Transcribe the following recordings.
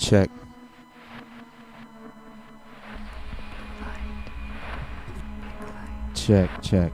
check. Check, check.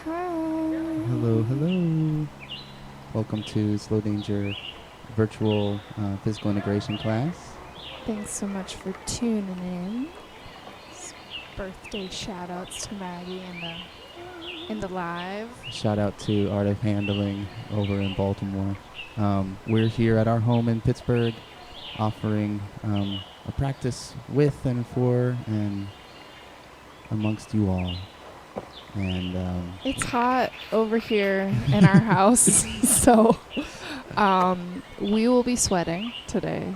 Hello, hello. Welcome to Slow Danger virtual physical integration class. Thanks so much for tuning in. Birthday shout outs to Maggie in the live. Shout out to Art of Handling over in Baltimore. We're here at our home in Pittsburgh offering a practice with and for and amongst you all. And it's hot over here in our house, so we will be sweating today.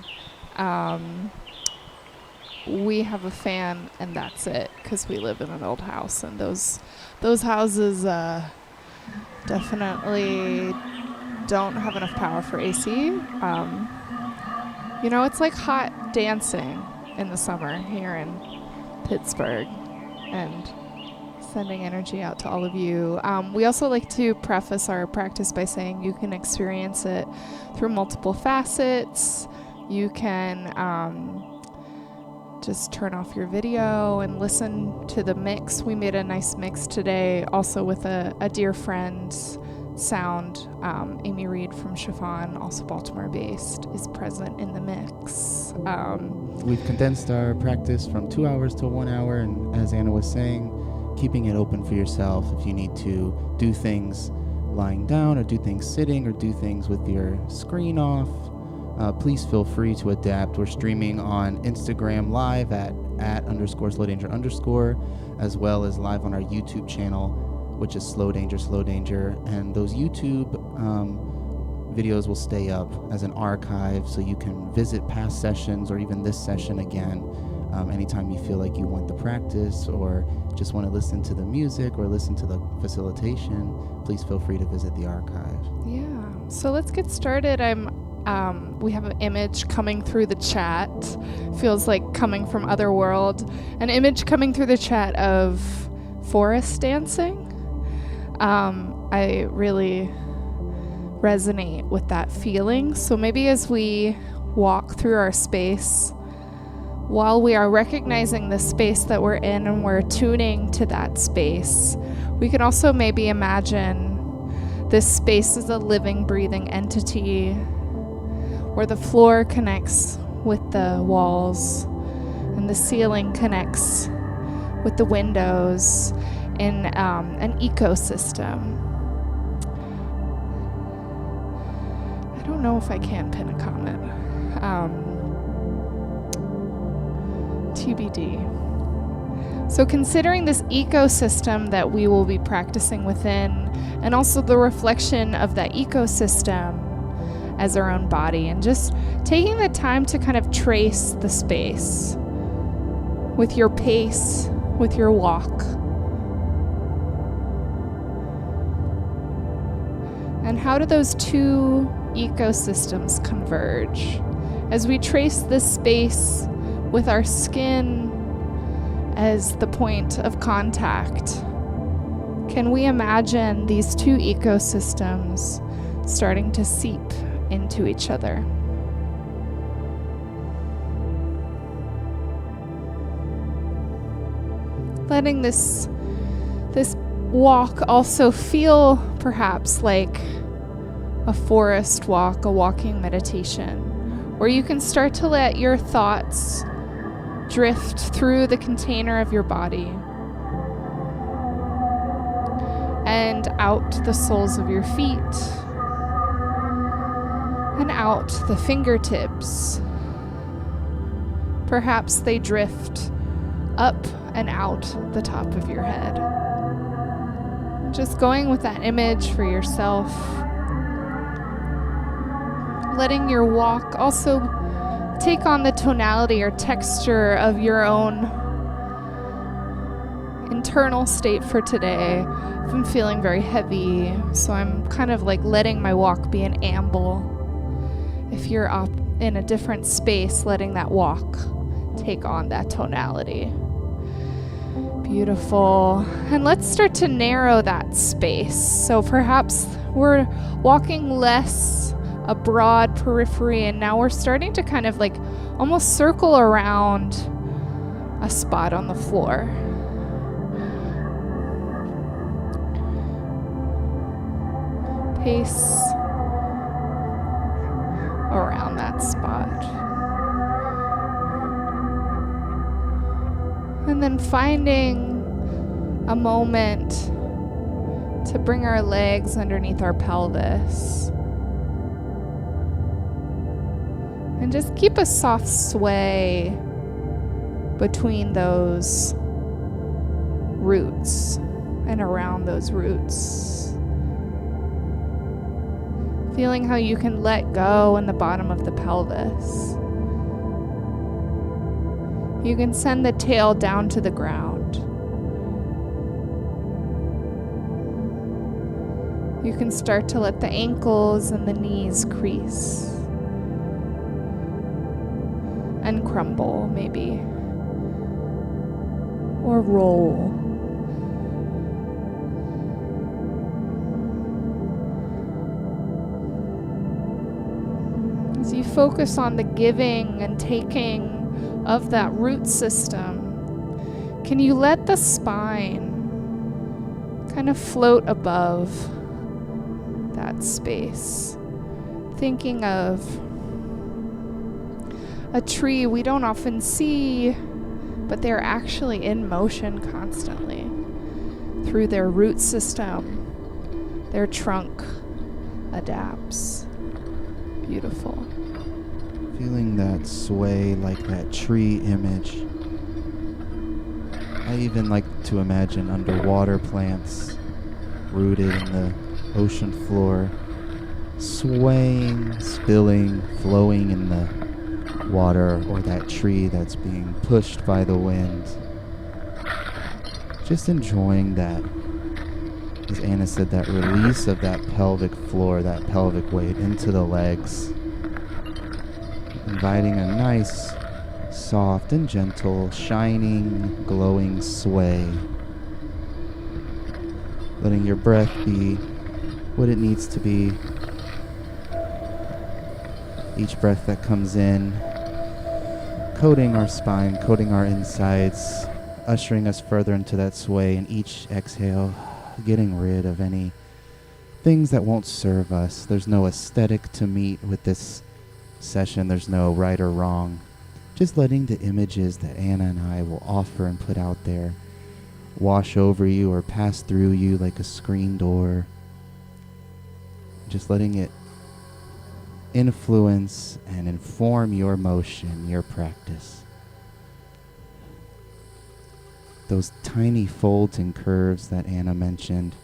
we have a fan and that's it, because we live in an old house, and those houses definitely don't have enough power for AC. It's like hot dancing in the summer here in Pittsburgh, and sending energy out to all of you. We also like to preface our practice by saying you can experience it through multiple facets. You can just turn off your video and listen to the mix. We made a nice mix today, also with a dear friend's sound. Amy Reed from Chiffon, also Baltimore-based, is present in the mix. We've condensed our practice from 2 hours to 1 hour, and as Anna was saying, keeping it open for yourself. If you need to do things lying down, or do things sitting, or do things with your screen off, please feel free to adapt. We're streaming on Instagram live at @_slowdanger_, as well as live on our YouTube channel, which is slowdanger. And those YouTube videos will stay up as an archive, so you can visit past sessions or even this session again anytime you feel like you want the practice, or just want to listen to the music or listen to the facilitation. Please feel free to visit the archive. Yeah. So let's get started. We have an image coming through the chat. Feels like coming from other world. An image coming through the chat of forest dancing. I really resonate with that feeling. So maybe as we walk through our space, while we are recognizing the space that we're in and we're tuning to that space, we can also maybe imagine this space as a living, breathing entity where the floor connects with the walls and the ceiling connects with the windows in an ecosystem. I don't know if I can pin a comment. TBD. So considering this ecosystem that we will be practicing within, and also the reflection of that ecosystem as our own body, and just taking the time to kind of trace the space with your pace, with your walk. And how do those two ecosystems converge? As we trace this space with our skin as the point of contact, can we imagine these two ecosystems starting to seep into each other? Letting this walk also feel perhaps like a forest walk, a walking meditation, where you can start to let your thoughts drift through the container of your body and out the soles of your feet and out the fingertips. Perhaps they drift up and out the top of your head. Just going with that image for yourself. Letting your walk also take on the tonality or texture of your own internal state for today. If I'm feeling very heavy, so I'm kind of like letting my walk be an amble. If you're up in a different space, letting that walk take on that tonality. Beautiful. And let's start to narrow that space. So perhaps we're walking less a broad periphery, and now we're starting to kind of like almost circle around a spot on the floor. Pace around that spot. And then finding a moment to bring our legs underneath our pelvis. And just keep a soft sway between those roots and around those roots. Feeling how you can let go in the bottom of the pelvis. You can send the tail down to the ground. You can start to let the ankles and the knees crease and crumble, maybe, or roll. As you focus on the giving and taking of that root system, can you let the spine kind of float above that space? Thinking of a tree we don't often see, but they're actually in motion constantly through their root system. Their trunk adapts. Beautiful. Feeling that sway like that tree image. I even like to imagine underwater plants rooted in the ocean floor, swaying, spilling, flowing in the water, or that tree that's being pushed by the wind. Just enjoying that, as Anna said, that release of that pelvic floor, that pelvic weight into the legs. Inviting a nice, soft and gentle, shining, glowing sway. Letting your breath be what it needs to be. Each breath that comes in, coating our spine, coating our insides, ushering us further into that sway, and each exhale, getting rid of any things that won't serve us. There's no aesthetic to meet with this session. There's no right or wrong. Just letting the images that Anna and I will offer and put out there wash over you or pass through you like a screen door. Just letting it influence and inform your motion, your practice. Those tiny folds and curves that Anna mentioned,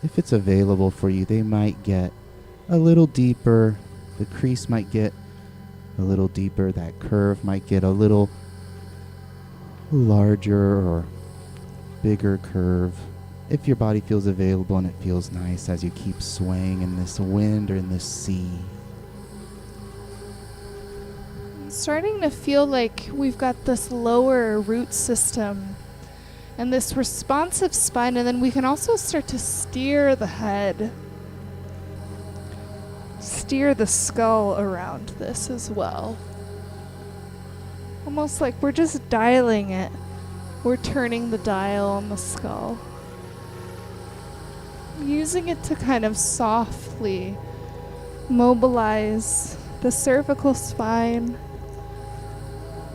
if it's available for you, they might get a little deeper. The crease might get a little deeper. That curve might get a little larger or bigger curve. If your body feels available and it feels nice as you keep swaying in this wind or in this sea. I'm starting to feel like we've got this lower root system and this responsive spine, and then we can also start to steer the head, steer the skull around this as well. Almost like we're just dialing it. We're turning the dial on the skull. Using it to kind of softly mobilize the cervical spine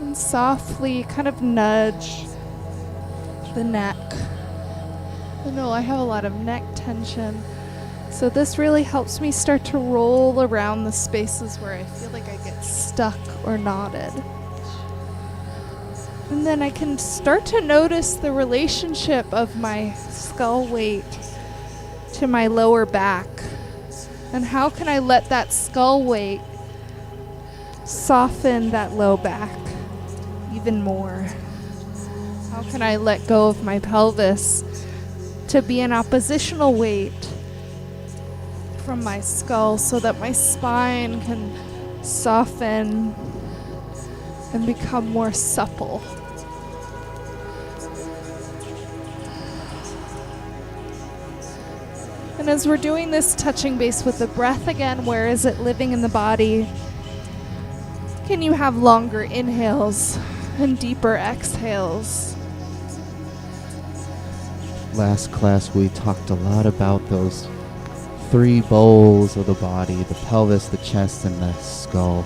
and softly kind of nudge the neck. I know I have a lot of neck tension, so this really helps me start to roll around the spaces where I feel like I get stuck or knotted. And then I can start to notice the relationship of my skull weight to my lower back. And how can I let that skull weight soften that low back even more? How can I let go of my pelvis to be an oppositional weight from my skull so that my spine can soften and become more supple? And as we're doing this, touching base with the breath again, where is it living in the body? Can you have longer inhales and deeper exhales? Last class we talked a lot about those three bowls of the body, the pelvis, the chest, and the skull.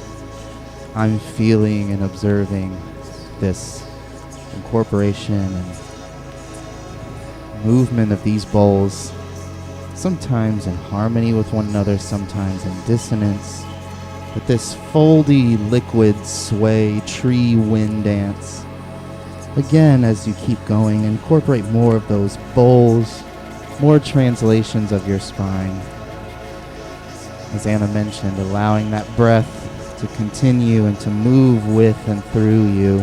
I'm feeling and observing this incorporation and movement of these bowls, sometimes in harmony with one another, sometimes in dissonance, but this foldy, liquid, sway, tree wind dance. Again, as you keep going, incorporate more of those bowls, more translations of your spine. As Anna mentioned, allowing that breath to continue and to move with and through you.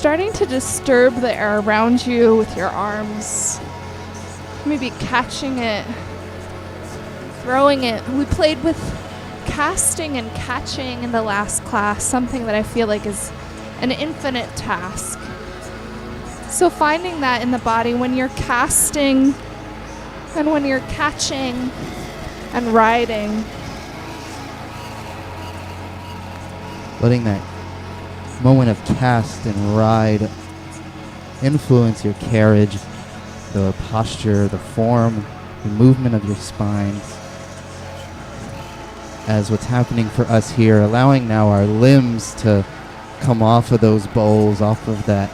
starting to disturb the air around you with your arms. Maybe catching it, throwing it. We played with casting and catching in the last class, something that I feel like is an infinite task. So finding that in the body when you're casting and when you're catching and riding. Letting that moment of cast and ride influence your carriage, the posture, the form, the movement of your spine. As what's happening for us here, allowing now our limbs to come off of those bowls, off of that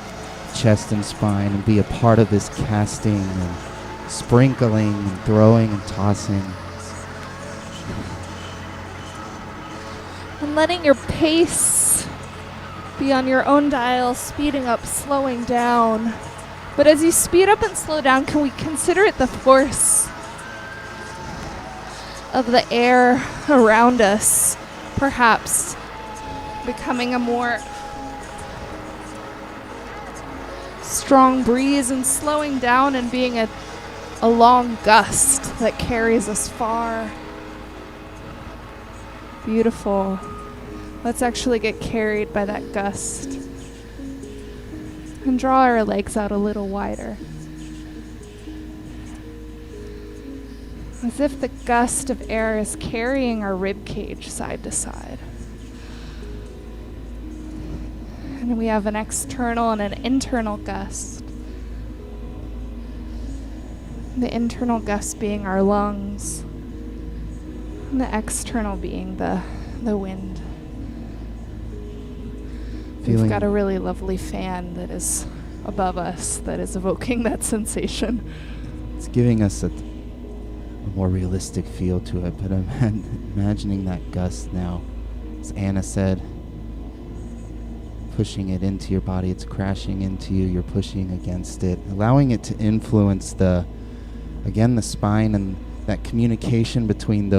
chest and spine, and be a part of this casting and sprinkling and throwing and tossing. And letting your pace be on your own dial, speeding up, slowing down. But as you speed up and slow down, can we consider it the force of the air around us, perhaps becoming a more strong breeze and slowing down and being a long gust that carries us far. Beautiful. Let's actually get carried by that gust and draw our legs out a little wider. As if the gust of air is carrying our rib cage side to side. And we have an external and an internal gust. The internal gust being our lungs, and the external being the wind. We've got a really lovely fan that is above us that is evoking that sensation. It's giving us a more realistic feel to it, but I'm imagining that gust now, as Anna said, pushing it into your body. It's crashing into you, you're pushing against it, allowing it to influence the spine and that communication between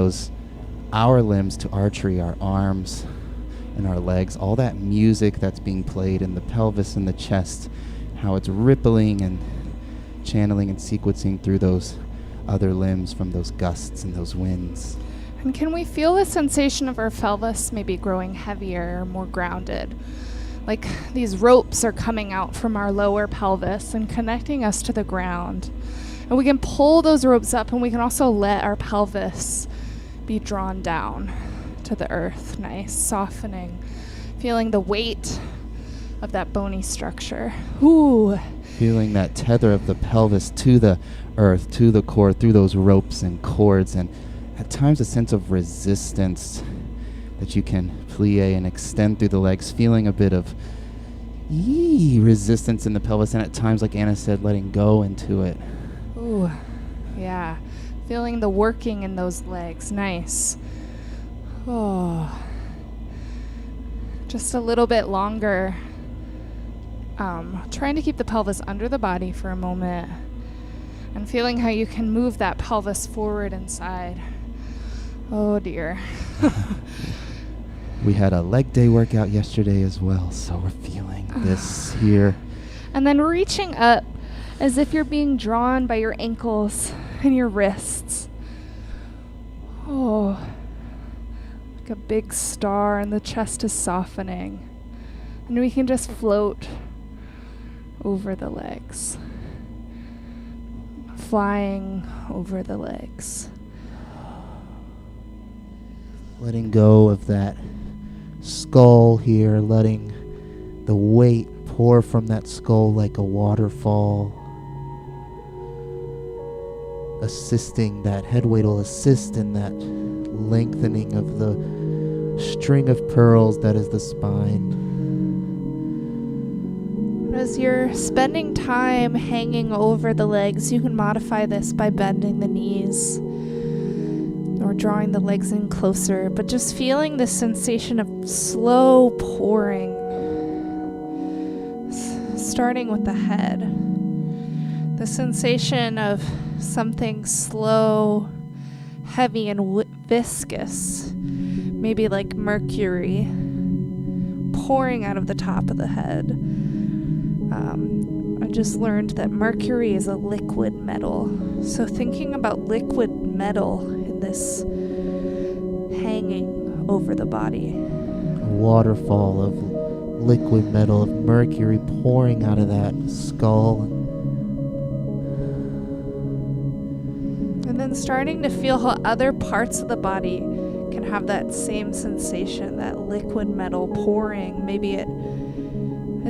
our limbs to archery, our arms and our legs, all that music that's being played in the pelvis and the chest, how it's rippling and channeling and sequencing through those other limbs from those gusts and those winds. And can we feel the sensation of our pelvis maybe growing heavier or more grounded? Like these ropes are coming out from our lower pelvis and connecting us to the ground. And we can pull those ropes up, and we can also let our pelvis be drawn down to the earth. Nice, softening, feeling the weight of that bony structure. Ooh. Feeling that tether of the pelvis to the earth, to the core, through those ropes and cords, and at times a sense of resistance that you can plie and extend through the legs, feeling a bit of resistance in the pelvis, and at times, like Anna said, letting go into it. Ooh, yeah. Feeling the working in those legs. Nice. Oh. Just a little bit longer. Trying to keep the pelvis under the body for a moment and feeling how you can move that pelvis forward and side. Oh dear. We had a leg day workout yesterday as well, so we're feeling this here. And then reaching up as if you're being drawn by your ankles and your wrists. Oh, like a big star, and the chest is softening. And we can just float over the legs, flying over the legs. Letting go of that skull here, letting the weight pour from that skull like a waterfall. Assisting, that head weight will assist in that lengthening of the string of pearls that is the spine. As you're spending time hanging over the legs, you can modify this by bending the knees or drawing the legs in closer, but just feeling the sensation of slow pouring, starting with the head. The sensation of something slow, heavy, and viscous, maybe like mercury, pouring out of the top of the head. I just learned that mercury is a liquid metal. So thinking about liquid metal in this hanging over the body. A waterfall of liquid metal, of mercury pouring out of that skull. And then starting to feel how other parts of the body can have that same sensation, that liquid metal pouring. Maybe it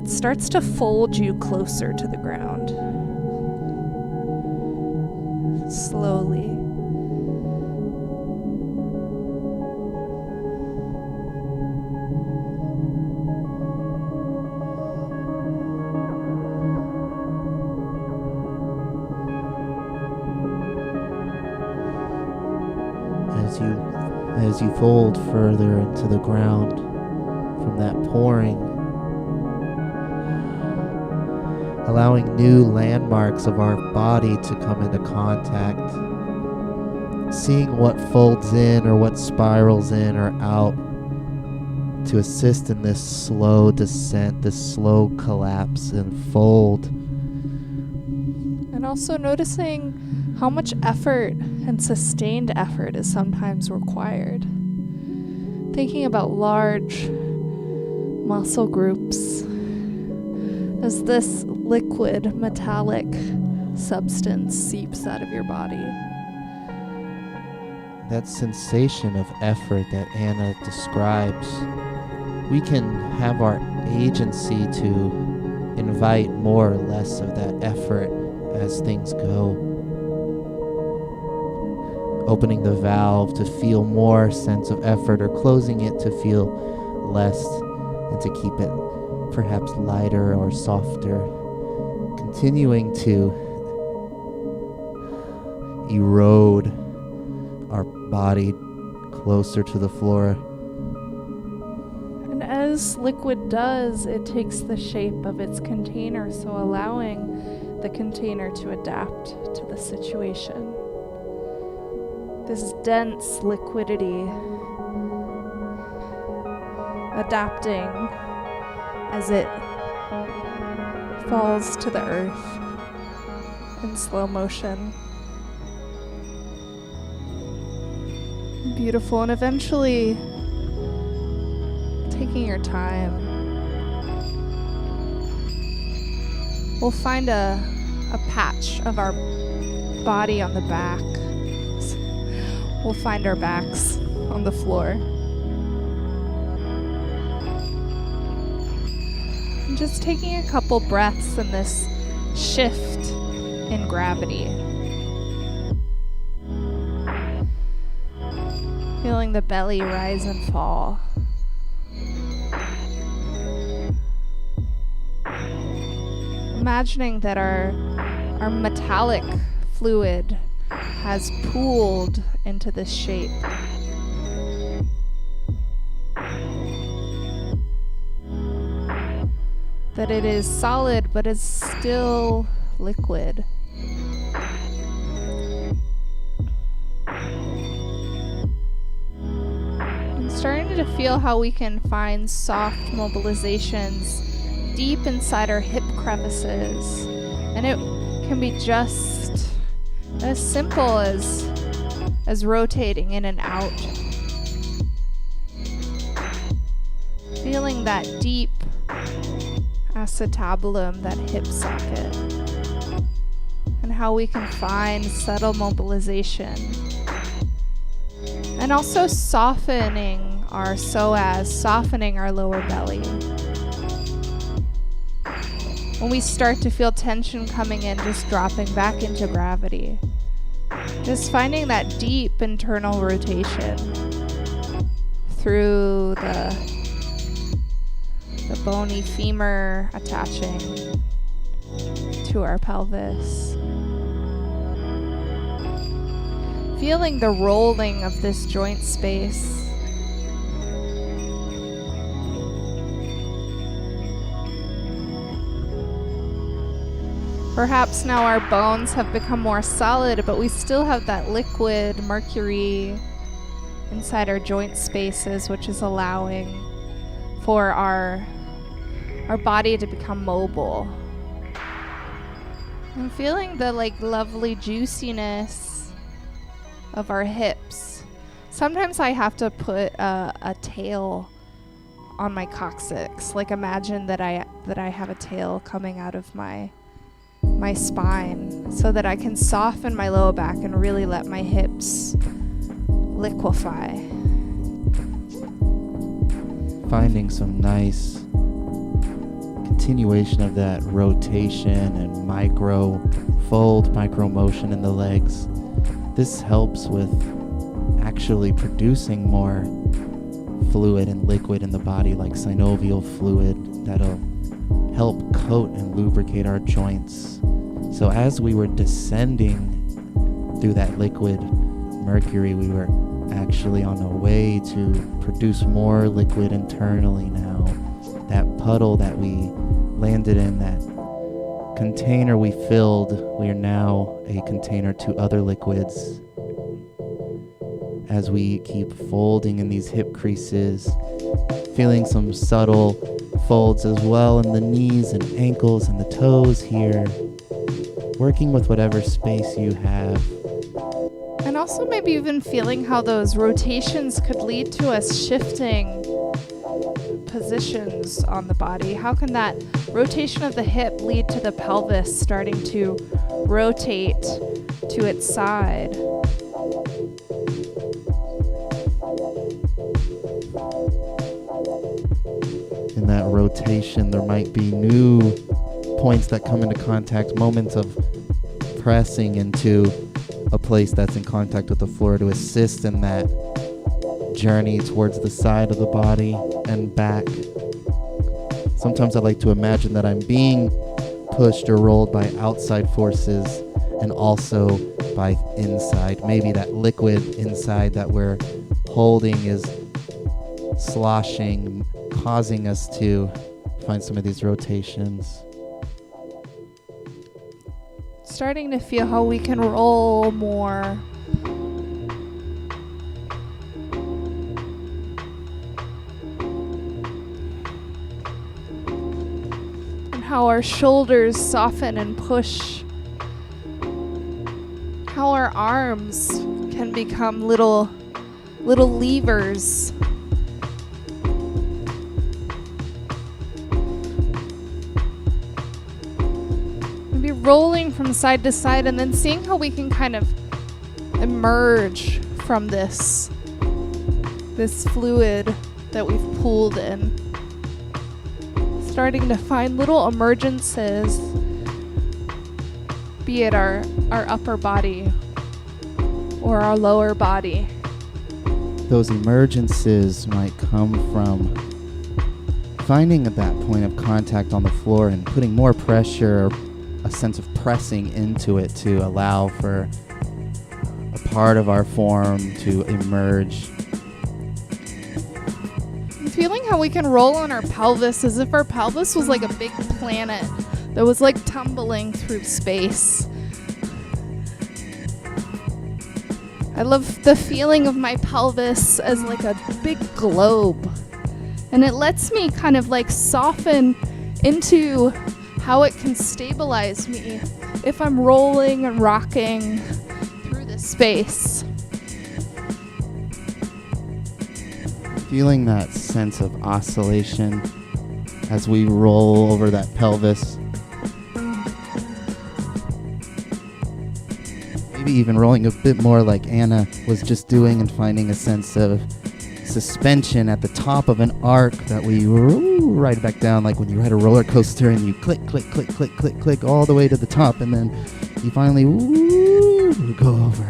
starts to fold you closer to the ground. Slowly. As you fold further into the ground from that pouring, allowing new landmarks of our body to come into contact, seeing what folds in or what spirals in or out to assist in this slow descent, this slow collapse and fold. And also noticing how much effort and sustained effort is sometimes required. Thinking about large muscle groups as this liquid metallic substance seeps out of your body. That sensation of effort that Anna describes, we can have our agency to invite more or less of that effort as things go. Opening the valve to feel more sense of effort, or closing it to feel less, and to keep it perhaps lighter or softer. Continuing to erode our body closer to the floor. And as liquid does, it takes the shape of its container, so allowing the container to adapt to the situation. This dense liquidity adapting as it falls to the earth in slow motion. Beautiful, and eventually taking your time, we'll find a patch of our body on the back. We'll find our backs on the floor. And just taking a couple breaths in this shift in gravity. Feeling the belly rise and fall. Imagining that our metallic fluid has pooled into this shape. That it is solid but is still liquid. I'm starting to feel how we can find soft mobilizations deep inside our hip crevices, and it can be just as simple as rotating in and out. Feeling that deep acetabulum, that hip socket, and how we can find subtle mobilization. And also softening our psoas, softening our lower belly. When we start to feel tension coming in, just dropping back into gravity. Just finding that deep internal rotation through the bony femur attaching to our pelvis. Feeling the rolling of this joint space. Perhaps now our bones have become more solid, but we still have that liquid mercury inside our joint spaces, which is allowing for our body to become mobile, I'm feeling the like lovely juiciness of our hips. Sometimes I have to put a tail on my coccyx. Like imagine that I have a tail coming out of my spine so that I can soften my lower back and really let my hips liquefy. Finding some nice continuation of that rotation and micro motion in the legs. This helps with actually producing more fluid and liquid in the body, like synovial fluid, that'll help coat and lubricate our joints. So as we were descending through that liquid mercury, we were actually on a way to produce more liquid internally now. That puddle that we landed in, that container we filled, we are now a container to other liquids. As we keep folding in these hip creases, feeling some subtle folds as well in the knees and ankles and the toes here, working with whatever space you have. And also maybe even feeling how those rotations could lead to us shifting positions on the body. How can that rotation of the hip lead to the pelvis starting to rotate to its side? In that rotation, there might be new points that come into contact, moments of pressing into a place that's in contact with the floor to assist in that journey towards the side of the body and back. Sometimes I like to imagine that I'm being pushed or rolled by outside forces and also by inside. Maybe that liquid inside that we're holding is sloshing, causing us to find some of these rotations. Starting to feel how we can roll more. And how our shoulders soften and push. How our arms can become little levers. Rolling from side to side and then seeing how we can kind of emerge from this fluid that we've pooled in. Starting to find little emergences, be it our upper body or our lower body. Those emergences might come from finding at that point of contact on the floor and putting more pressure, a sense of pressing into it to allow for a part of our form to emerge. I'm feeling how we can roll on our pelvis as if our pelvis was like a big planet that was like tumbling through space. I love the feeling of my pelvis as like a big globe, and it lets me kind of like soften into how it can stabilize me if I'm rolling and rocking through this space. Feeling that sense of oscillation as we roll over that pelvis. Maybe even rolling a bit more like Anna was just doing and finding a sense of suspension at the top of an arc that we ride back down, like when you ride a roller coaster and you click, click, click, click, click, click all the way to the top, and then you finally go over.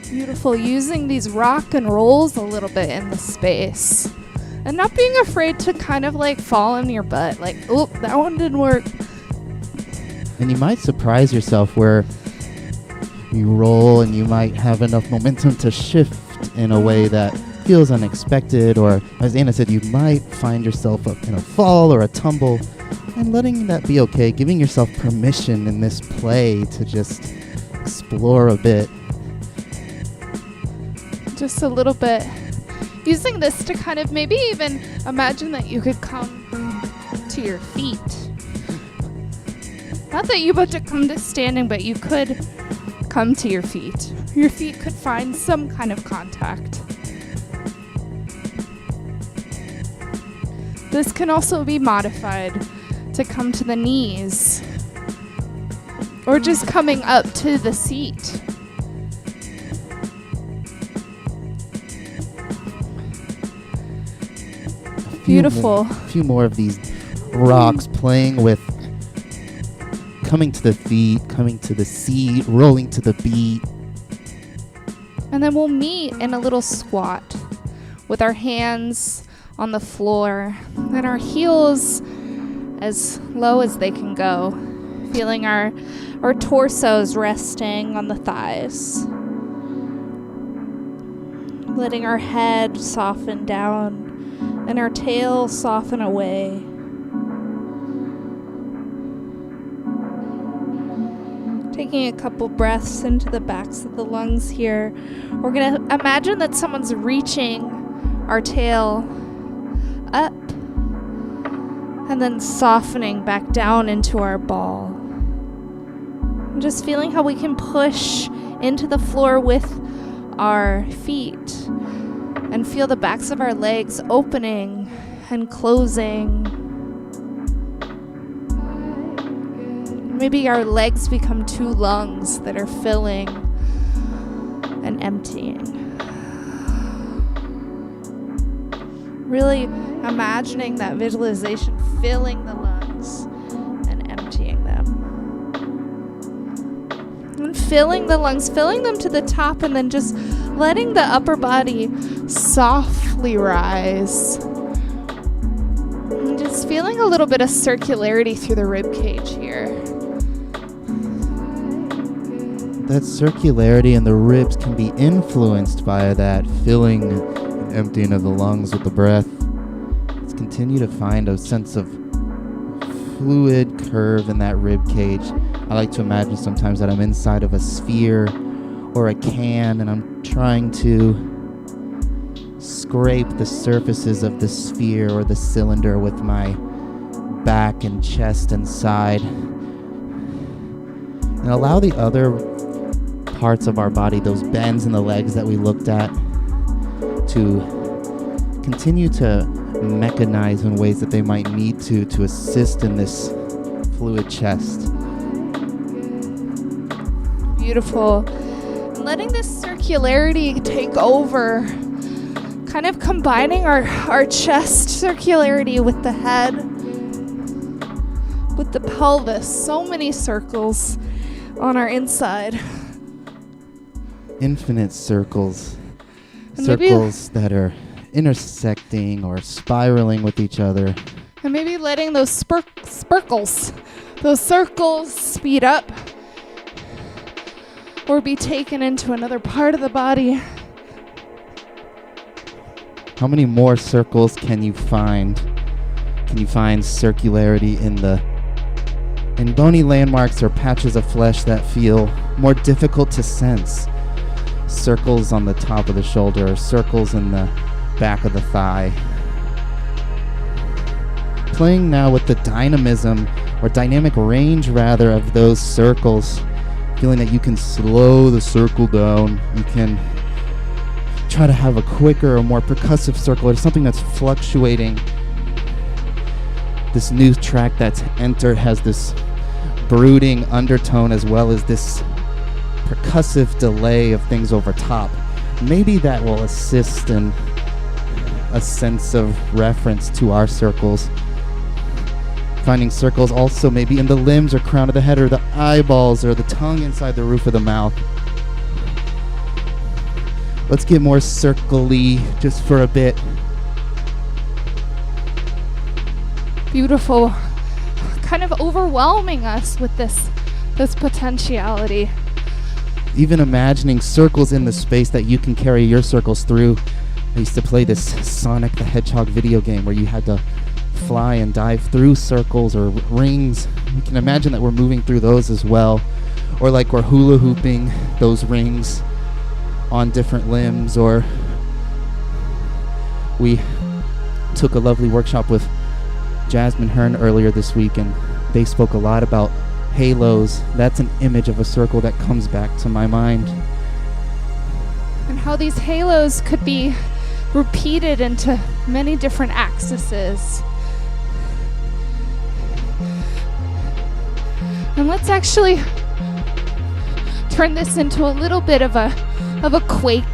Beautiful, using these rock and rolls a little bit in the space and not being afraid to kind of like fall on your butt, like, oh, that one didn't work. And you might surprise yourself where you roll and you might have enough momentum to shift in a way that feels unexpected, or as Anna said, you might find yourself up in a fall or a tumble, and letting that be okay, giving yourself permission in this play to just explore a bit. Just a little bit. Using this to kind of maybe even imagine that you could come to your feet Not that you have to come to standing, but you could come to your feet. Your feet could find some kind of contact. This can also be modified to come to the knees or just coming up to the seat. Beautiful. A few more of these rocks playing with coming to the feet, coming to the seat, rolling to the beat. And then we'll meet in a little squat with our hands on the floor and our heels as low as they can go, feeling our torsos resting on the thighs, letting our head soften down and our tail soften away. Taking a couple breaths into the backs of the lungs here. We're going to imagine that someone's reaching our tail up and then softening back down into our ball. And just feeling how we can push into the floor with our feet and feel the backs of our legs opening and closing. Maybe our legs become two lungs that are filling and emptying. Really imagining that visualization filling the lungs and emptying them. And filling the lungs, filling them to the top, and then just letting the upper body softly rise. And just feeling a little bit of circularity through the rib cage here. That circularity in the ribs can be influenced by that filling and emptying of the lungs with the breath. Let's continue to find a sense of fluid curve in that rib cage. I like to imagine sometimes that I'm inside of a sphere or a can and I'm trying to scrape the surfaces of the sphere or the cylinder with my back and chest and side. And allow the other parts of our body, those bends in the legs that we looked at, to continue to mechanize in ways that they might need to assist in this fluid chest. Beautiful. And letting this circularity take over, kind of combining our chest circularity with the head, with the pelvis. So many circles on our inside. Infinite circles. And circles that are intersecting or spiraling with each other. And maybe letting those those circles speed up or be taken into another part of the body. How many more circles can you find? Can you find circularity in bony landmarks or patches of flesh that feel more difficult to sense? Circles on the top of the shoulder, circles in the back of the thigh. Playing now with the dynamism or dynamic range rather of those circles, feeling that you can slow the circle down. You can try to have a quicker or more percussive circle or something that's fluctuating. This new track that's entered has this brooding undertone as well as this percussive delay of things over top. Maybe that will assist in a sense of reference to our circles. Finding circles also maybe in the limbs or crown of the head or the eyeballs or the tongue inside the roof of the mouth. Let's get more circle-y just for a bit. Beautiful. Kind of overwhelming us with this potentiality. Even imagining circles in the space that you can carry your circles through. I used to play this Sonic the Hedgehog video game where you had to fly and dive through circles or rings. You can imagine that we're moving through those as well. Or like we're hula hooping those rings on different limbs. Or we took a lovely workshop with Jasmine Hearn earlier this week and they spoke a lot about halos, that's an image of a circle that comes back to my mind. And how these halos could be repeated into many different axes. And let's actually turn this into a little bit of a quake.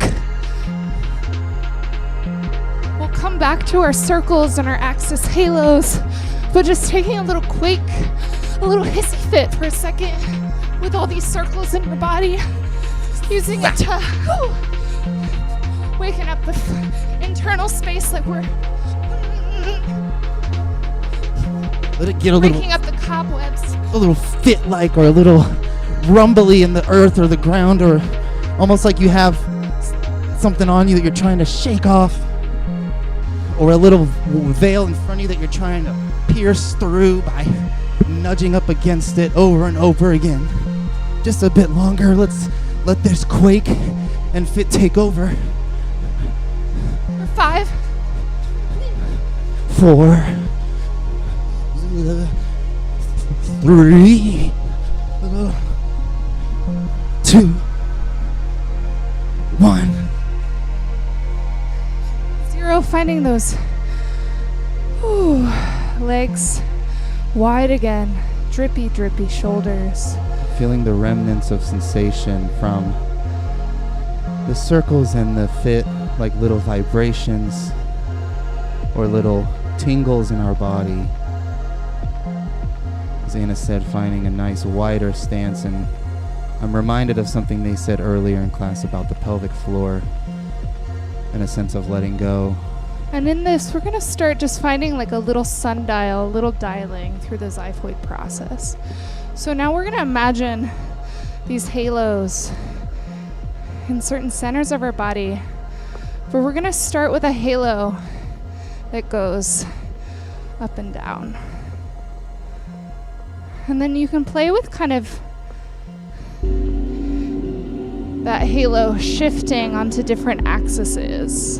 We'll come back to our circles and our axis halos, but just taking a little quake, a little hissy fit for a second with all these circles in your body, using it to waking up the internal space like we're Let it get a breaking up the cobwebs. a little fit-like, or a little rumbly in the earth or the ground, or almost like you have something on you that you're trying to shake off, or a little veil in front of you that you're trying to pierce through by nudging up against it over and over again. Just a bit longer. Let's let this quake and fit take over. 5, 4, 3, 2, 1. 0, finding those legs wide again, drippy shoulders. Feeling the remnants of sensation from the circles and the fit, like little vibrations or little tingles in our body. As Anna said, finding a nice wider stance, and I'm reminded of something they said earlier in class about the pelvic floor and a sense of letting go. And in this, we're going to start just finding like a little sundial, a little dialing through the xiphoid process. So now we're going to imagine these halos in certain centers of our body. But we're going to start with a halo that goes up and down. And then you can play with kind of that halo shifting onto different axes.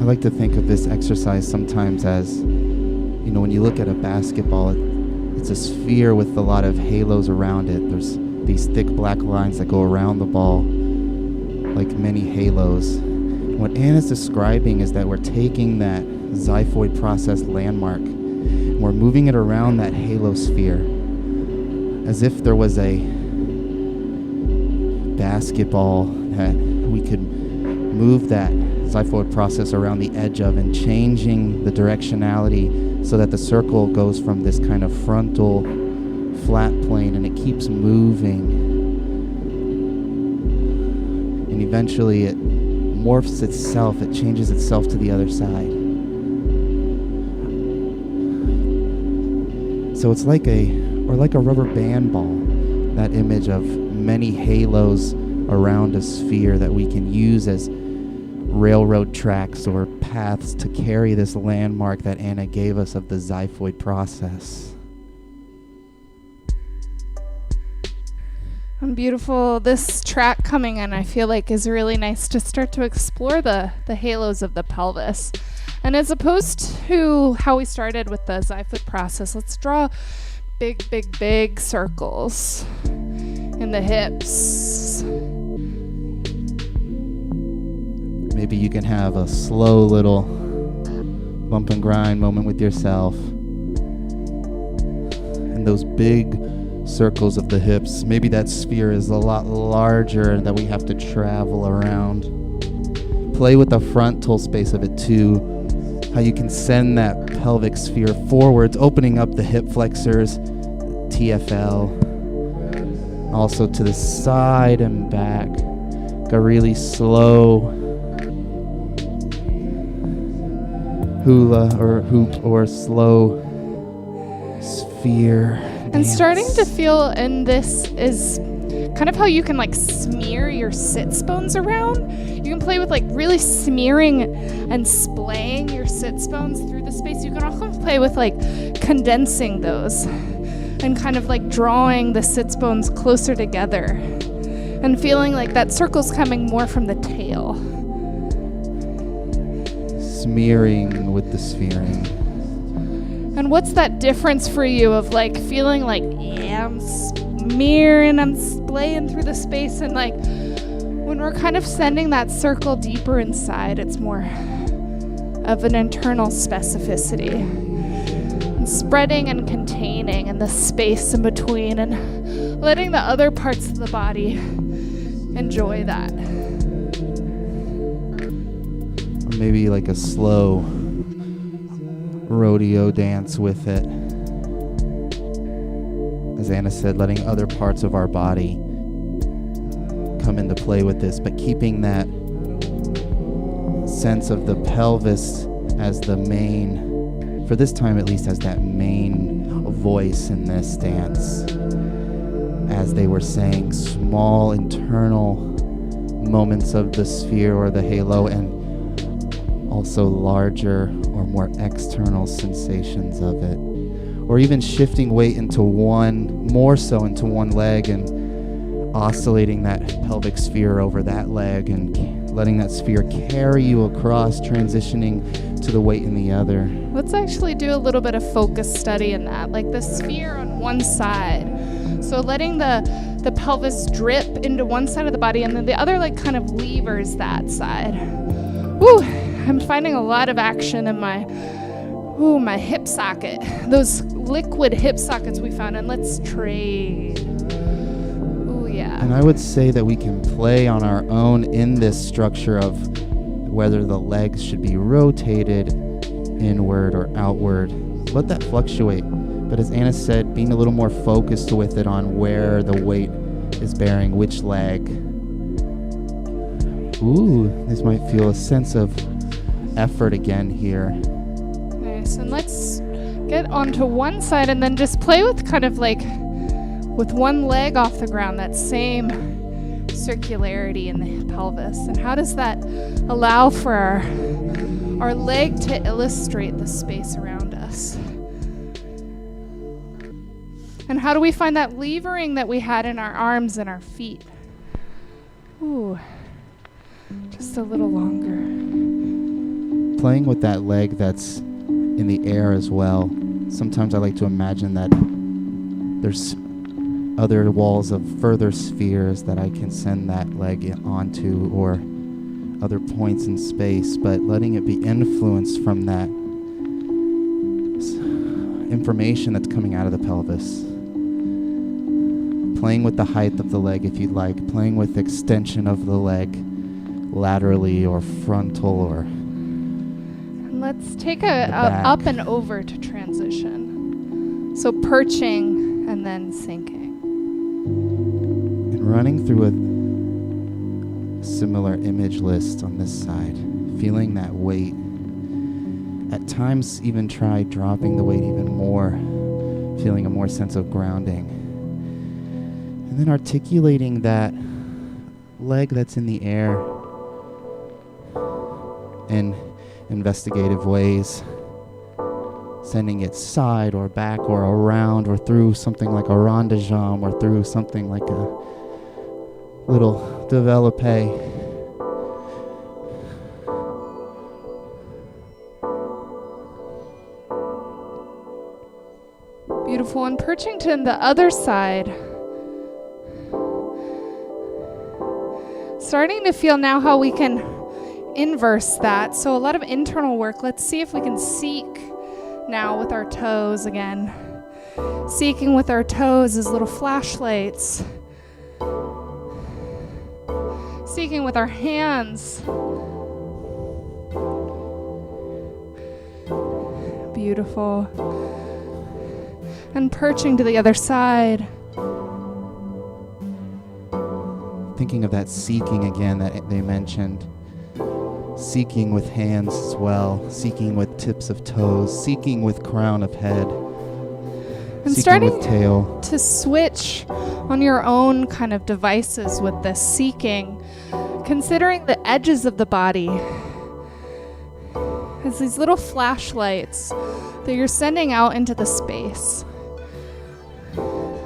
I like to think of this exercise sometimes as, when you look at a basketball, it's a sphere with a lot of halos around it. There's these thick black lines that go around the ball, like many halos. What Anna's describing is that we're taking that xiphoid process landmark, and we're moving it around that halo sphere, as if there was a basketball that we could move that xiphoid process around the edge of, and changing the directionality so that the circle goes from this kind of frontal flat plane and it keeps moving, and eventually it morphs itself, it changes itself to the other side. So it's like a rubber band ball, that image of many halos around a sphere that we can use as railroad tracks or paths to carry this landmark that Anna gave us of the xiphoid process. And beautiful. This track coming in, I feel like, is really nice to start to explore the halos of the pelvis. And as opposed to how we started with the xiphoid process, let's draw big circles in the hips. Maybe you can have a slow little bump and grind moment with yourself. And those big circles of the hips, maybe that sphere is a lot larger that we have to travel around. Play with the frontal space of it too, how you can send that pelvic sphere forwards, opening up the hip flexors, TFL, also to the side and back. A really slow hula or hoop or slow sphere And dance. starting to feel in this is kind of how you can like smear your sits bones around. You can play with like really smearing and splaying your sits bones through the space. You can also play with like condensing those and kind of like drawing the sits bones closer together and feeling like that circle's coming more from the tail. Smearing with the sphering. And what's that difference for you of like feeling like, yeah, I'm smearing, I'm splaying through the space, and like when we're kind of sending that circle deeper inside, it's more of an internal specificity. And spreading and containing and the space in between and letting the other parts of the body enjoy that. Or maybe like a slow rodeo dance with it. As Anna said, letting other parts of our body come into play with this, but keeping that sense of the pelvis as the main, for this time at least, as that main voice in this dance. As they were saying, small internal moments of the sphere or the halo, and also larger or more external sensations of it. Or even shifting weight into more so into one leg and oscillating that pelvic sphere over that leg and letting that sphere carry you across, transitioning to the weight in the other. Let's actually do a little bit of focus study in that, like the sphere on one side. So letting the pelvis drip into one side of the body, and then the other like kind of levers that side. Woo! I'm finding a lot of action in my hip socket. Those liquid hip sockets we found, and let's trade. Ooh, yeah. And I would say that we can play on our own in this structure of whether the legs should be rotated inward or outward. Let that fluctuate. But as Anna said, being a little more focused with it on where the weight is bearing which leg. Ooh, this might feel a sense of effort again here. Nice, and let's get onto one side and then just play with kind of like with one leg off the ground, that same circularity in the pelvis. And how does that allow for our leg to illustrate the space around us? And how do we find that levering that we had in our arms and our feet? Ooh, just a little longer. Playing with that leg that's in the air as well. Sometimes I like to imagine that there's other walls of further spheres that I can send that leg onto, or other points in space, but letting it be influenced from that information that's coming out of the pelvis. Playing with the height of the leg if you'd like, playing with extension of the leg laterally or frontal, or let's take a up and over to transition. So perching and then sinking. And running through a similar image list on this side, feeling that weight. At times even try dropping the weight even more, feeling a more sense of grounding. And then articulating that leg that's in the air in investigative ways, sending it side or back or around or through something like a rond de jambe or through something like a little développé. Beautiful. And perching to the other side. Starting to feel now how we can inverse that. So a lot of internal work. Let's see if we can seek now with our toes again. Seeking with our toes as little flashlights. Seeking with our hands. Beautiful. And perching to the other side. Thinking of that seeking again that they mentioned. Seeking with hands as well. Seeking with tips of toes. Seeking with crown of head. And seeking starting with tail. to switch on your own kind of devices with this seeking. Considering the edges of the body as these little flashlights that you're sending out into the space.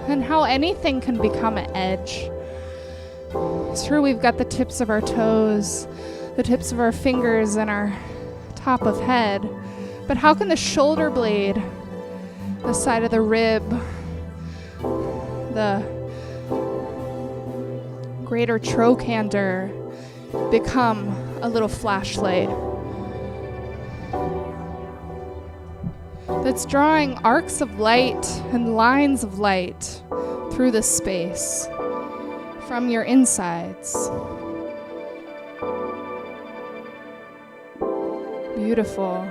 And how anything can become an edge. It's true, we've got the tips of our toes, the tips of our fingers, and our top of head. But how can the shoulder blade the side of the rib, the greater trochanter become a little flashlight that's drawing arcs of light and lines of light through the space from your insides. Beautiful.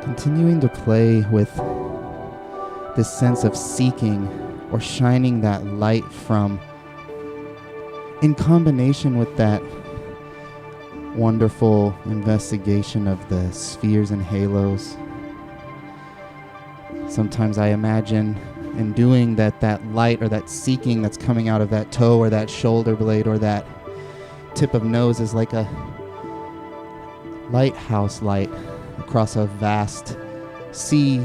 Continuing to play with this sense of seeking or shining that light from, in combination with that wonderful investigation of the spheres and halos. Sometimes I imagine in doing that light or that seeking that's coming out of that toe or that shoulder blade or that tip of nose is like a lighthouse light across a vast sea,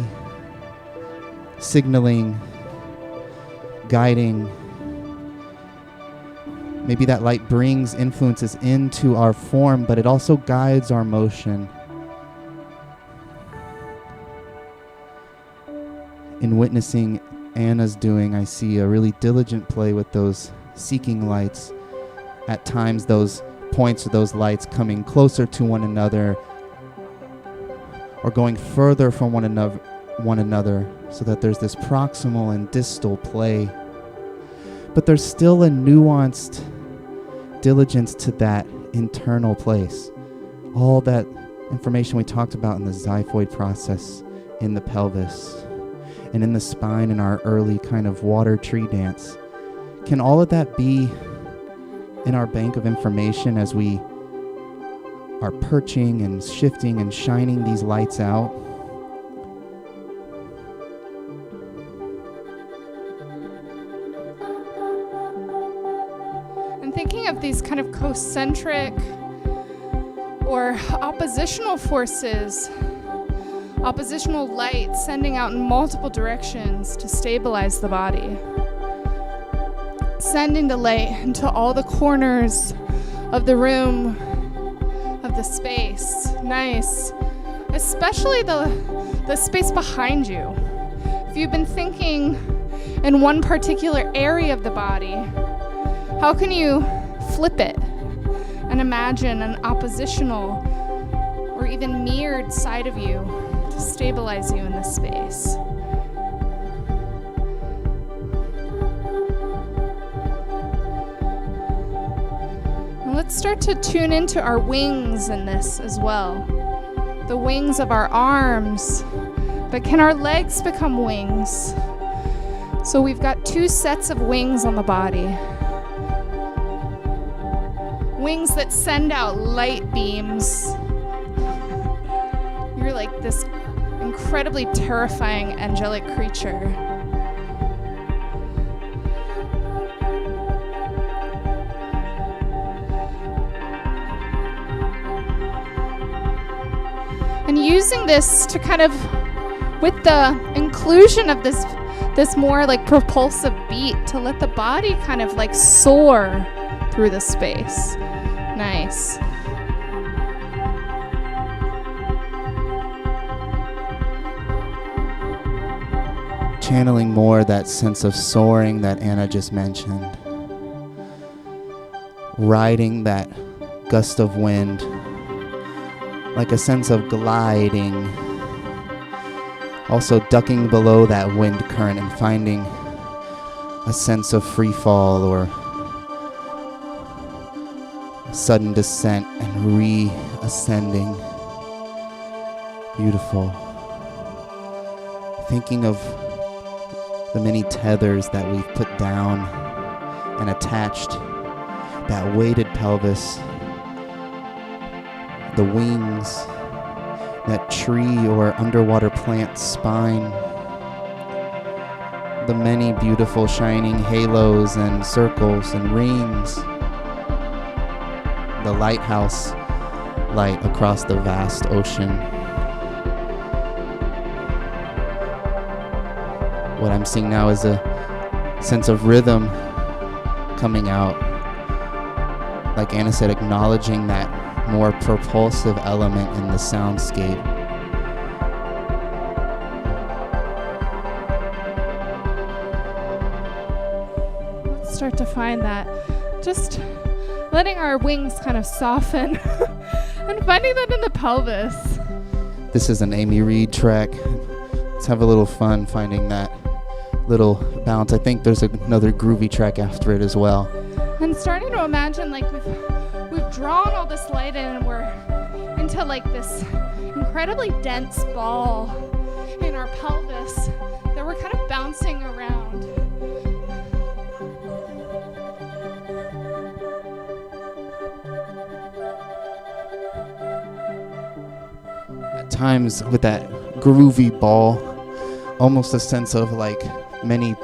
signaling, guiding. Maybe that light brings influences into our form, but it also guides our motion. In witnessing Anna's doing, I see a really diligent play with those seeking lights. At times, those points or those lights coming closer to one another or going further from one another, so that there's this proximal and distal play. But there's still a nuanced diligence to that internal place. All that information we talked about in the xiphoid process in the pelvis and in the spine in our early kind of water tree dance. Can all of that be in our bank of information as we are perching and shifting and shining these lights out? And thinking of these kind of concentric or oppositional forces, oppositional light sending out in multiple directions to stabilize the body. Sending the light into all the corners of the room, of the space. Nice. Especially the space behind you. If you've been thinking in one particular area of the body, how can you flip it and imagine an oppositional or even mirrored side of you to stabilize you in this space? Let's start to tune into our wings in this as well. The wings of our arms. But can our legs become wings? So we've got two sets of wings on the body. Wings that send out light beams. You're like this incredibly terrifying angelic creature. And using this to kind of, with the inclusion of this more like propulsive beat, to let the body kind of like soar through the space. Nice. Channeling more that sense of soaring that Anna just mentioned. Riding that gust of wind, like a sense of gliding. Also ducking below that wind current and finding a sense of free fall or sudden descent and re-ascending. Beautiful. Thinking of the many tethers that we've put down and attached, that weighted pelvis, the wings, that tree or underwater plant spine, the many beautiful shining halos and circles and rings. the lighthouse light across the vast ocean. What I'm seeing now is a sense of rhythm coming out. Like Anna said, acknowledging that more propulsive element in the soundscape. Let's start to find that. Just letting our wings kind of soften and finding that in the pelvis. This is an Amy Reed track. Let's have a little fun finding that little bounce. I think there's another groovy track after it as well. And starting to imagine like we've drawn all this light in and we're into like this incredibly dense ball in our pelvis that we're kind of bouncing around. At times with that groovy ball, almost a sense of like many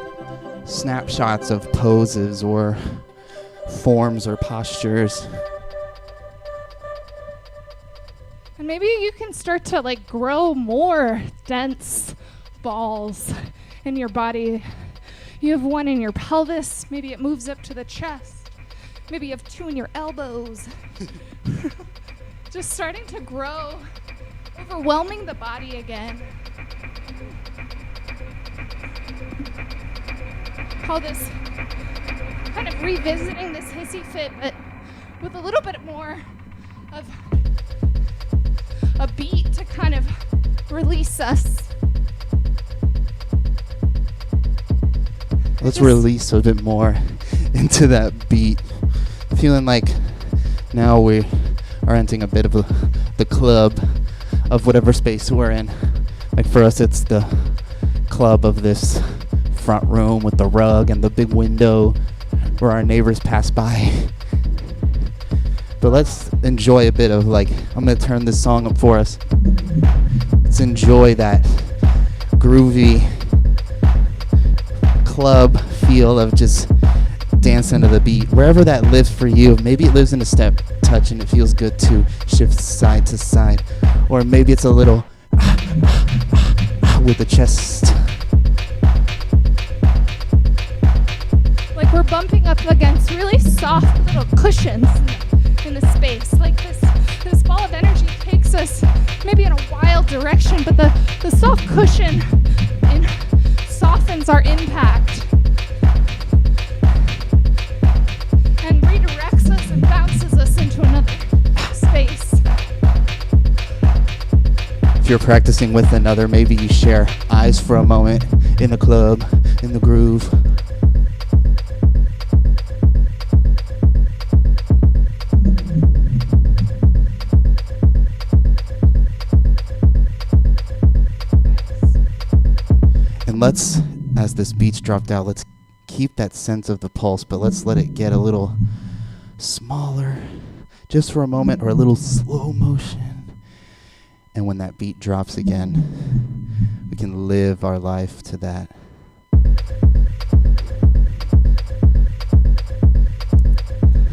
snapshots of poses or forms or postures. And maybe you can start to like grow more dense balls in your body. You have one in your pelvis, maybe it moves up to the chest. Maybe you have two in your elbows. Just starting to grow, overwhelming the body again. Call this kind of revisiting this hissy fit, but with a little bit more of a beat to kind of release us. Let's release a bit more into that beat. Feeling like now we are entering a bit of the club of whatever space we're in. Like for us, it's the club of this front room with the rug and the big window where our neighbors pass by. But let's enjoy a bit of like, I'm gonna turn this song up for us. Let's enjoy that groovy club feel of just dancing to the beat. Wherever that lives for you, maybe it lives in a step touch and it feels good to shift side to side. Or maybe it's a little with the chest. Like we're bumping up against really soft little cushions in the space. Like this ball of energy takes us maybe in a wild direction, but the soft cushion softens our impact and redirects us and bounces us into another space. If you're practicing with another, maybe you share eyes for a moment in the club, in the groove. And let's, as this beat's dropped out, let's keep that sense of the pulse, but let's let it get a little smaller just for a moment, or a little slow motion. And when that beat drops again, we can live our life to that.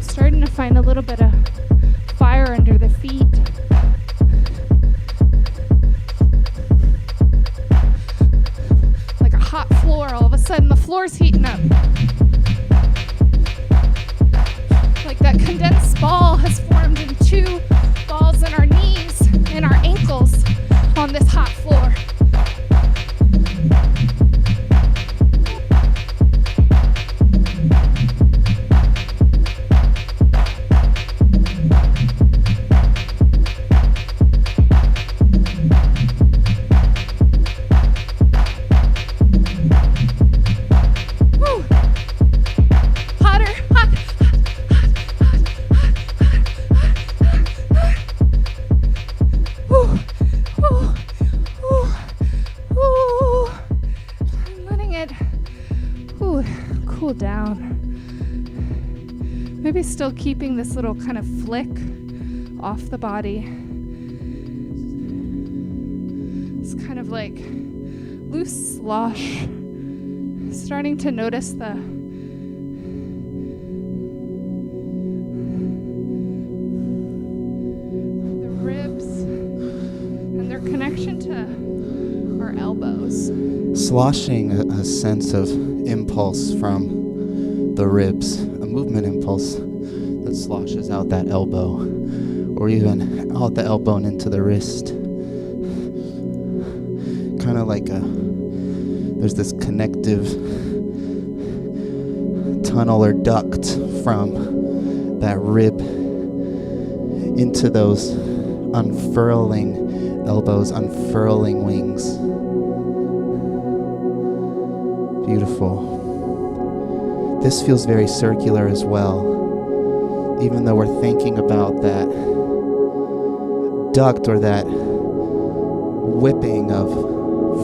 Starting to find a little bit of fire under the feet. Like a hot floor, all of a sudden the floor's heating up. Like that condensed ball has formed in two balls in our knees and our ankles on this hot floor. Down. Maybe still keeping this little kind of flick off the body. It's kind of like loose slosh. Starting to notice elbows. Sloshing a sense of impulse from the ribs, a movement impulse that sloshes out that elbow, or even out the elbow and into the wrist. Kind of like there's this connective tunnel or duct from that rib into those unfurling elbows, unfurling wings. Beautiful. This feels very circular as well, even though we're thinking about that duct or that whipping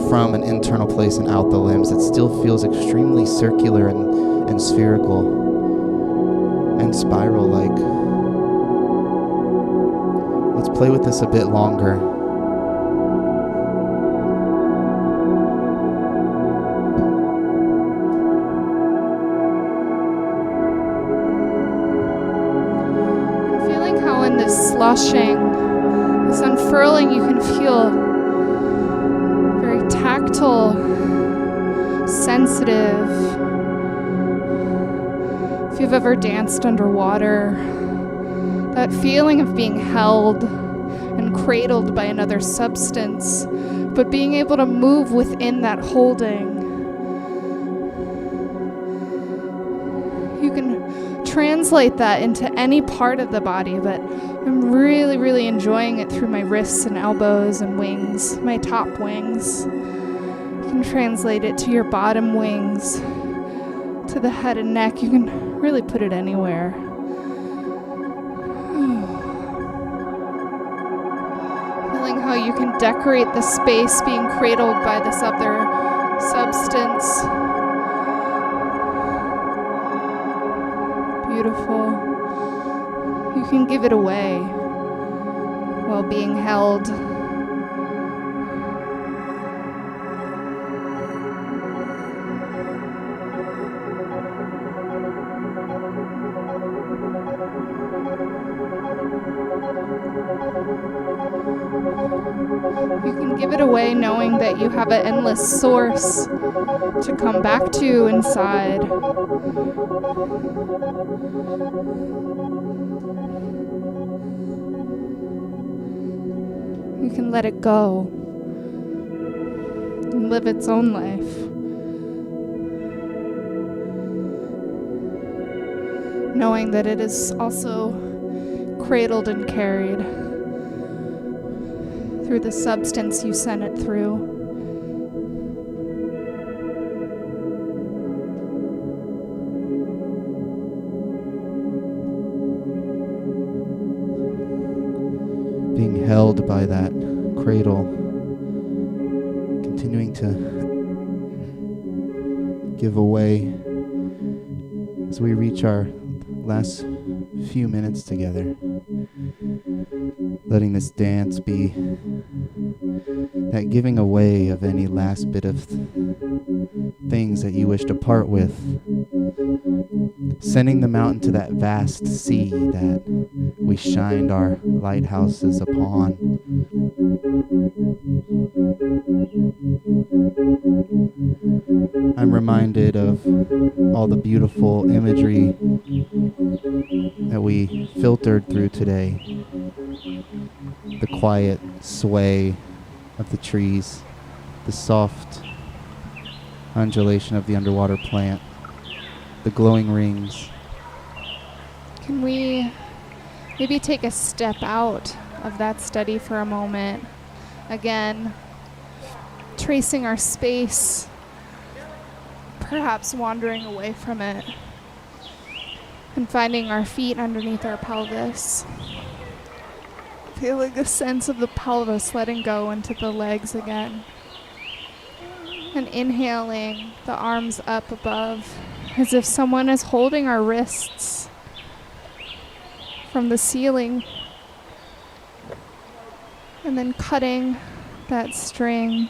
from an internal place and out the limbs. It still feels extremely circular and spherical and spiral-like. Let's play with this a bit longer. I'm feeling how in this sloshing, this unfurling, you can feel very tactile, sensitive. If you've ever danced underwater, that feeling of being held and cradled by another substance, but being able to move within that holding. You can translate that into any part of the body, but I'm really, really enjoying it through my wrists and elbows and wings, my top wings. You can translate it to your bottom wings, to the head and neck. You can really put it anywhere. Feeling how you can decorate the space being cradled by this other substance. Beautiful. You can give it away while being held. You can give it away knowing that you have an endless source to come back to inside. You can let it go and live its own life. Knowing that it is also cradled and carried through the substance you sent it through. Being held by that cradle, continuing to give away as we reach our last few minutes together. Letting this dance be that giving away of any last bit of things that you wish to part with. Sending them out into that vast sea that we shined our lighthouses upon. I'm reminded of all the beautiful imagery that we filtered through today. The quiet sway of the trees, the soft undulation of the underwater plant, the glowing rings. Can we maybe take a step out of that study for a moment? Again, tracing our space, perhaps wandering away from it, and finding our feet underneath our pelvis. Feeling the sense of the pelvis letting go into the legs again. And inhaling the arms up above, as if someone is holding our wrists from the ceiling. And then cutting that string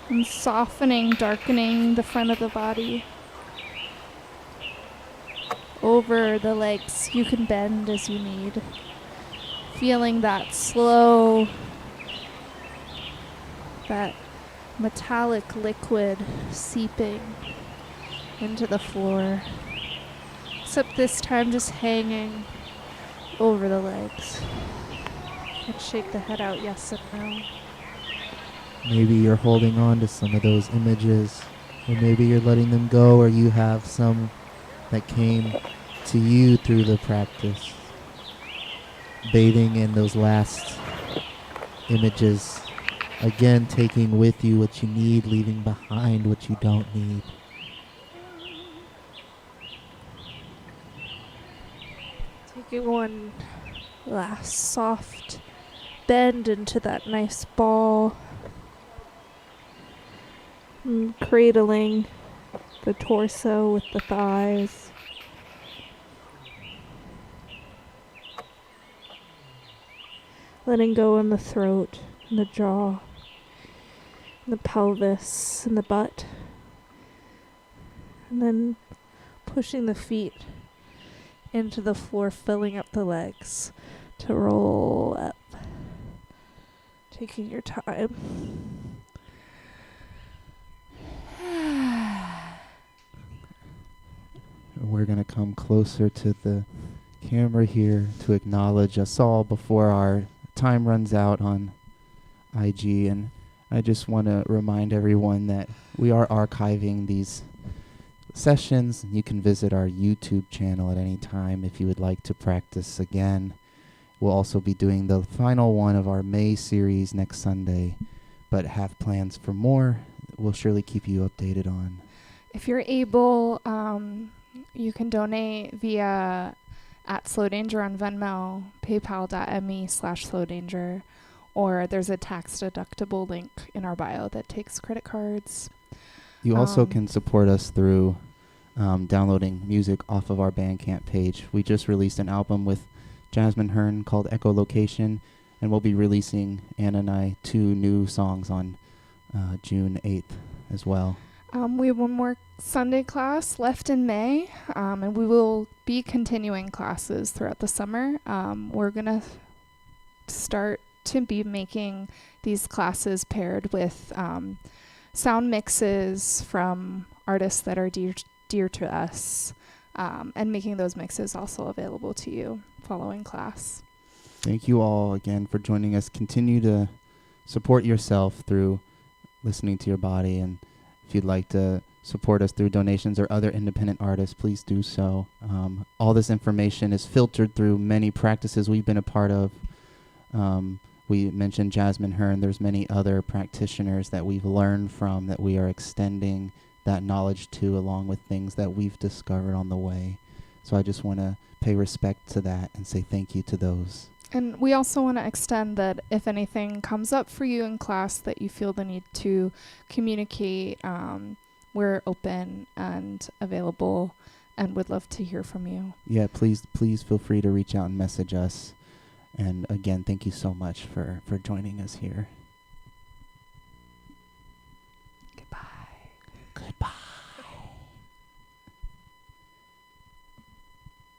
and softening, darkening the front of the body. Over the legs, you can bend as you need. Feeling that slow, that metallic liquid seeping into the floor. Except this time just hanging over the legs. And shake the head out yes and no. Maybe you're holding on to some of those images, or maybe you're letting them go, or you have some that came to you through the practice. Bathing in those last images. Again, taking with you what you need, leaving behind what you don't need. Taking one last soft bend into that nice ball. And cradling the torso with the thighs. Letting go in the throat, and the jaw, and the pelvis, and the butt. And then pushing the feet into the floor, filling up the legs to roll up. Taking your time. We're going to come closer to the camera here to acknowledge us all before our time runs out on IG. And I just want to remind everyone that we are archiving these sessions. You can visit our YouTube channel at any time if you would like to practice again. We'll also be doing the final one of our May series next Sunday, but have plans for more. We'll surely keep you updated on. If you're able, you can donate via @slowdanger on Venmo, paypal.me/slowdanger, or there's a tax-deductible link in our bio that takes credit cards. You also can support us through downloading music off of our Bandcamp page. We just released an album with Jasmine Hearn called Echolocation, and we'll be releasing, Anna and I, 2 new songs on June 8th as well. We have one more Sunday class left in May, and we will be continuing classes throughout the summer. We're going to start to be making these classes paired with sound mixes from artists that are dear to us, and making those mixes also available to you following class. Thank you all again for joining us. Continue to support yourself through listening to your body, and if you'd like to support us through donations or other independent artists, please do so. All this information is filtered through many practices we've been a part of. We mentioned Jasmine Hearn. There's many other practitioners that we've learned from that we are extending that knowledge to, along with things that we've discovered on the way. So I just want to pay respect to that and say thank you to those. And we also want to extend that if anything comes up for you in class that you feel the need to communicate, we're open and available and would love to hear from you. Yeah, please feel free to reach out and message us. And again, thank you so much for joining us here.